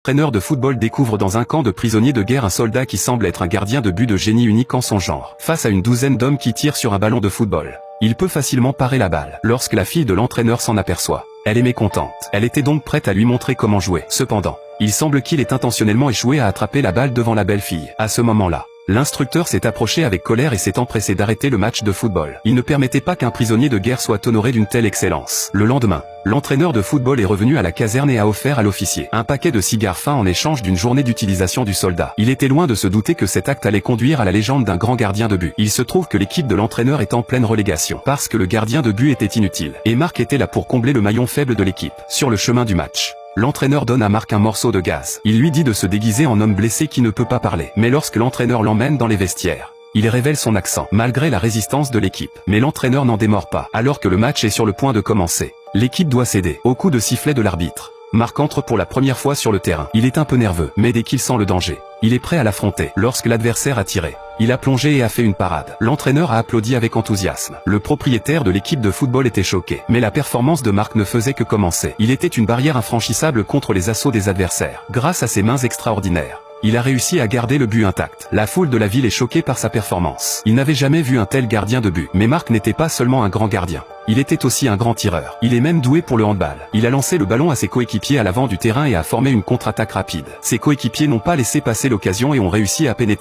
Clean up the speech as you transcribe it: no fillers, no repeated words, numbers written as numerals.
Entraîneur de football découvre dans un camp de prisonniers de guerre un soldat qui semble être un gardien de but de génie unique en son genre. Face à une douzaine d'hommes qui tirent sur un ballon de football, il peut facilement parer la balle. Lorsque la fille de l'entraîneur s'en aperçoit, elle est mécontente. Elle était donc prête à lui montrer comment jouer. Cependant, il semble qu'il ait intentionnellement échoué à attraper la balle devant la belle-fille. À ce moment-là, l'instructeur s'est approché avec colère et s'est empressé d'arrêter le match de football. Il ne permettait pas qu'un prisonnier de guerre soit honoré d'une telle excellence. Le lendemain, l'entraîneur de football est revenu à la caserne et a offert à l'officier un paquet de cigares fins en échange d'une journée d'utilisation du soldat. Il était loin de se douter que cet acte allait conduire à la légende d'un grand gardien de but. Il se trouve que l'équipe de l'entraîneur est en pleine relégation, parce que le gardien de but était inutile. Et Marc était là pour combler le maillon faible de l'équipe. Sur le chemin du match, l'entraîneur donne à Marc un morceau de gaz. Il lui dit de se déguiser en homme blessé qui ne peut pas parler. Mais lorsque l'entraîneur l'emmène dans les vestiaires, il révèle son accent, malgré la résistance de l'équipe. Mais l'entraîneur n'en démord pas. Alors que le match est sur le point de commencer, l'équipe doit céder. Au coup de sifflet de l'arbitre, Marc entre pour la première fois sur le terrain. Il est un peu nerveux, mais dès qu'il sent le danger, il est prêt à l'affronter. Lorsque l'adversaire a tiré, il a plongé et a fait une parade. L'entraîneur a applaudi avec enthousiasme. Le propriétaire de l'équipe de football était choqué. Mais la performance de Marc ne faisait que commencer. Il était une barrière infranchissable contre les assauts des adversaires. Grâce à ses mains extraordinaires, il a réussi à garder le but intact. La foule de la ville est choquée par sa performance. Il n'avait jamais vu un tel gardien de but. Mais Marc n'était pas seulement un grand gardien. Il était aussi un grand tireur. Il est même doué pour le handball. Il a lancé le ballon à ses coéquipiers à l'avant du terrain et a formé une contre-attaque rapide. Ses coéquipiers n'ont pas laissé passer l'occasion et ont réussi à pénétrer